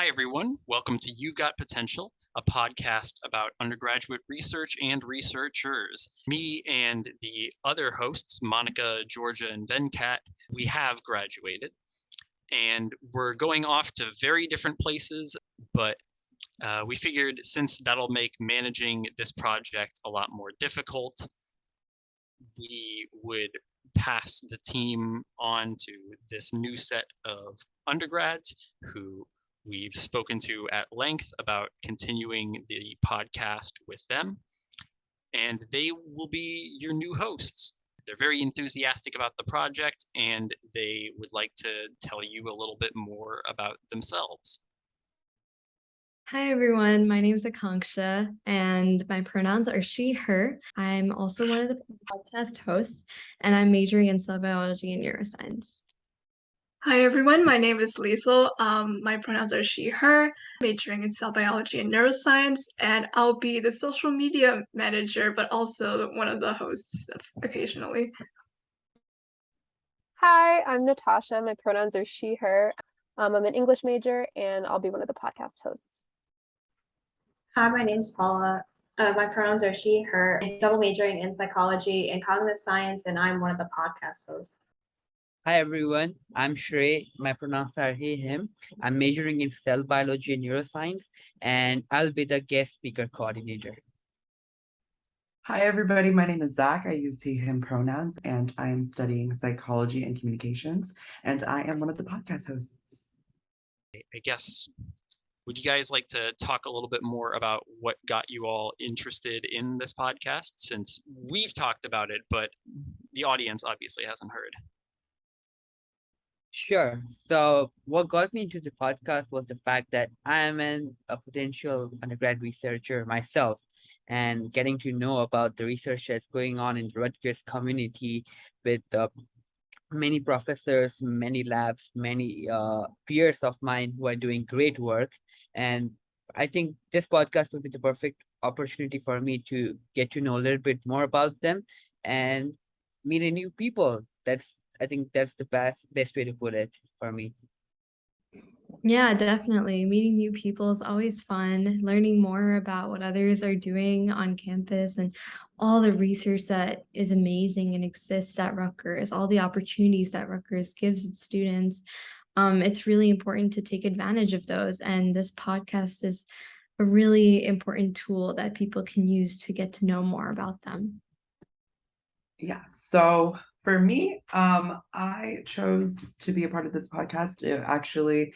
Hi, everyone. Welcome to You've Got Potential, a podcast about undergraduate research and researchers. Me and the other hosts, Monica, Georgia, and Venkat, we have graduated, and we're going off to very different places, but we figured since that'll make managing this project a lot more difficult, we would pass the team on to this new set of undergrads who we've spoken to at length about continuing the podcast with them. And they will be your new hosts. They're very enthusiastic about the project and they would like to tell you a little bit more about themselves. Hi, everyone. My name is Akanksha, and my pronouns are she, her. I'm also one of the podcast hosts, and I'm majoring in cell biology and neuroscience. Hi, everyone. My name is Liesel. My pronouns are she, her, majoring in cell biology and neuroscience, and I'll be the social media manager, but also one of the hosts occasionally. Hi, I'm Natasha. My pronouns are she, her. I'm an English major, and I'll be one of the podcast hosts. Hi, my name's Paula. My pronouns are she, her. I'm double majoring in psychology and cognitive science, and I'm one of the podcast hosts. Hi everyone, I'm Shrey. My pronouns are he, him. I'm majoring in cell biology and neuroscience, and I'll be the guest speaker coordinator. Hi everybody, my name is Zach. I use he, him pronouns, and I am studying psychology and communications, and I am one of the podcast hosts. I guess, would you guys like to talk a little bit more about what got you all interested in this podcast? Since we've talked about it, but the audience obviously hasn't heard. Sure. So what got me into the podcast was the fact that I am a potential undergrad researcher myself, and getting to know about the research that's going on in the Rutgers community with many professors, many labs, many peers of mine who are doing great work. And I think this podcast would be the perfect opportunity for me to get to know a little bit more about them and meet a new people. I think that's the best way to put it for me. Yeah, definitely. Meeting new people is always fun. Learning more about what others are doing on campus and all the research that is amazing and exists at Rutgers, all the opportunities that Rutgers gives its students. It's really important to take advantage of those. And this podcast is a really important tool that people can use to get to know more about them. Yeah, so for me, I chose to be a part of this podcast. It actually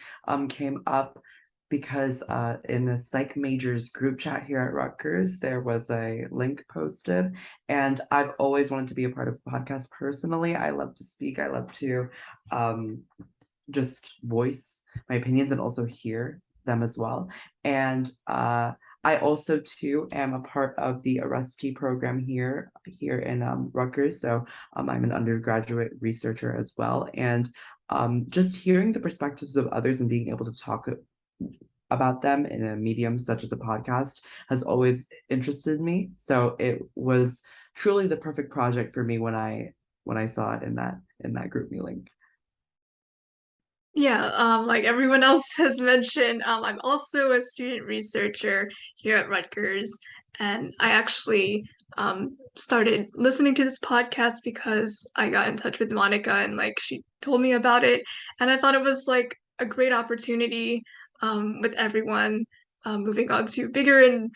came up because in the psych majors group chat here at Rutgers, there was a link posted, and I've always wanted to be a part of a podcast personally. I love to speak. I love to just voice my opinions and also hear them as well. And I also too am a part of the Arrestee program here in Rutgers. So I'm an undergraduate researcher as well. And just hearing the perspectives of others and being able to talk about them in a medium such as a podcast has always interested me. So it was truly the perfect project for me when I saw it in that group me link. Yeah, like everyone else has mentioned, I'm also a student researcher here at Rutgers, and I actually started listening to this podcast because I got in touch with Monica and like she told me about it, and I thought it was like a great opportunity with everyone moving on to bigger and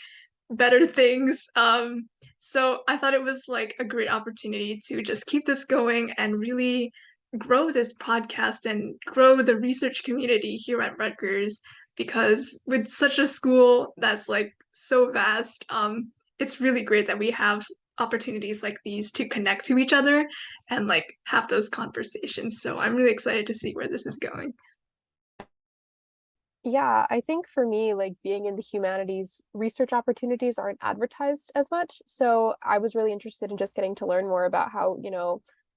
better things. So I thought it was like a great opportunity to just keep this going and really grow this podcast and grow the research community here at Rutgers, because with such a school that's like so vast, it's really great that we have opportunities like these to connect to each other and like have those conversations. So I'm really excited to see where this is going. Yeah, I think for me, like being in the humanities, research opportunities aren't advertised as much. So I was really interested in just getting to learn more about how,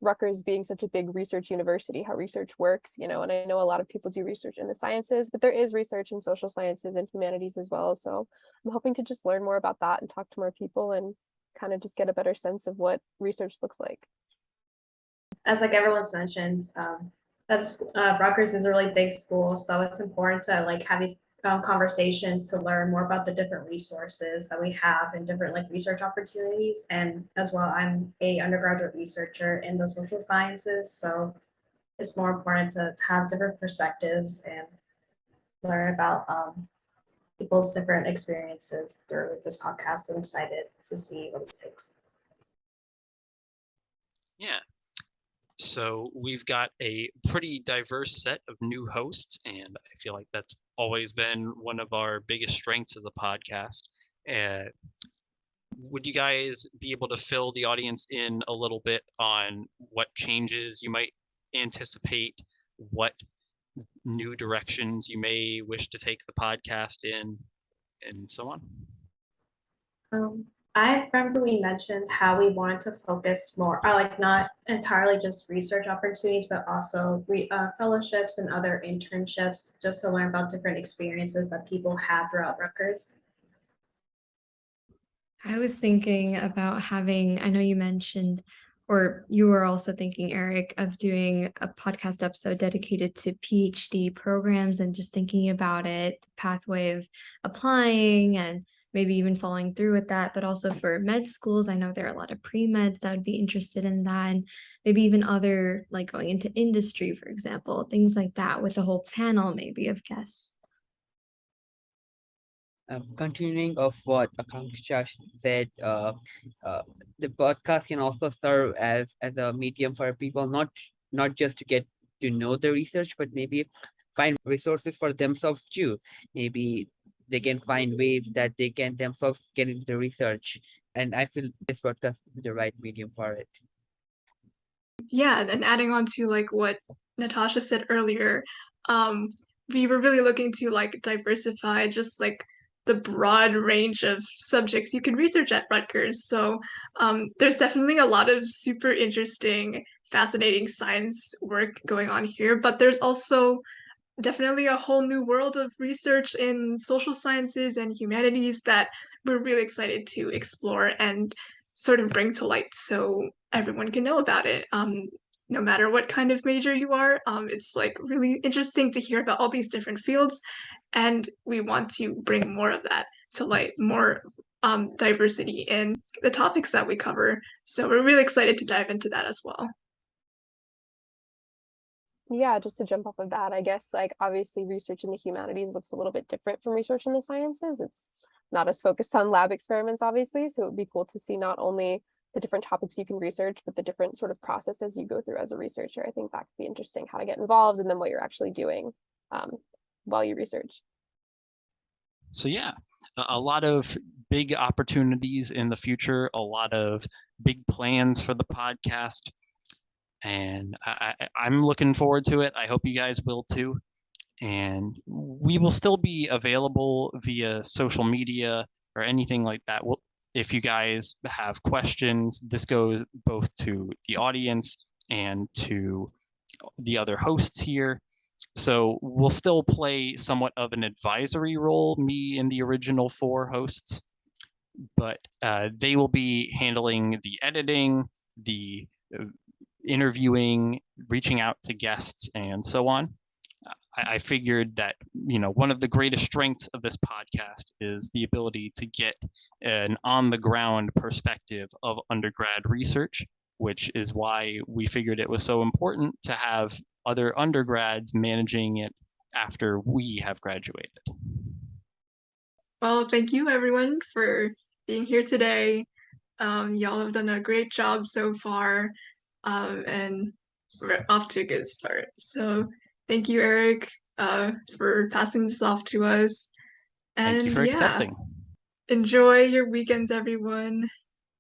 Rutgers being such a big research university, how research works, and I know a lot of people do research in the sciences, but there is research in social sciences and humanities as well. So I'm hoping to just learn more about that and talk to more people and kind of just get a better sense of what research looks like. As like everyone's mentioned, Rutgers is a really big school, so it's important to like have these conversations to learn more about the different resources that we have and different like research opportunities. And as well, I'm a undergraduate researcher in the social sciences, so it's more important to have different perspectives and learn about people's different experiences through this podcast. I'm excited to see what this takes. Yeah. So we've got a pretty diverse set of new hosts, and I feel like that's always been one of our biggest strengths as a podcast. Would you guys be able to fill the audience in a little bit on what changes you might anticipate, what new directions you may wish to take the podcast in, and so on? I remember we mentioned how we wanted to focus more, like not entirely just research opportunities, but also fellowships and other internships, just to learn about different experiences that people have throughout Rutgers. I was thinking about having, I know you mentioned, or you were also thinking, Eric, of doing a podcast episode dedicated to PhD programs and just thinking about it, the pathway of applying and maybe even following through with that, but also for med schools. I know there are a lot of pre-meds that would be interested in that, and maybe even other, like going into industry, for example, things like that, with a whole panel maybe of guests. Continuing of what Akanksha said, the podcast can also serve as a medium for people, not just to get to know the research, but maybe find resources for themselves too. Maybe they can find ways that they can themselves get into the research. And I feel this podcast is the right medium for it. Yeah, and adding on to like what Natasha said earlier, we were really looking to like diversify just like the broad range of subjects you can research at Rutgers. So there's definitely a lot of super interesting, fascinating science work going on here, but there's also definitely a whole new world of research in social sciences and humanities that we're really excited to explore and sort of bring to light so everyone can know about it. No matter what kind of major you are, it's like really interesting to hear about all these different fields, and we want to bring more of that to light, more diversity in the topics that we cover. So we're really excited to dive into that as well. Yeah, just to jump off of that, I guess like obviously research in the humanities looks a little bit different from research in the sciences. It's not as focused on lab experiments, obviously. So it would be cool to see not only the different topics you can research, but the different sort of processes you go through as a researcher. I think that could be interesting, how to get involved and then what you're actually doing while you research. So yeah, a lot of big opportunities in the future, a lot of big plans for the podcast. And I'm looking forward to it. I hope you guys will too. And we will still be available via social media or anything like that. If you guys have questions, this goes both to the audience and to the other hosts here. So we'll still play somewhat of an advisory role, me and the original 4 hosts, but they will be handling the editing, the interviewing, reaching out to guests, and so on. I figured that, one of the greatest strengths of this podcast is the ability to get an on-the-ground perspective of undergrad research, which is why we figured it was so important to have other undergrads managing it after we have graduated. Well, thank you everyone for being here today. Y'all have done a great job so far, and we're off to a good start. So thank you, Eric, for passing this off to us. Thank you And for yeah, accepting. enjoy your weekends, everyone.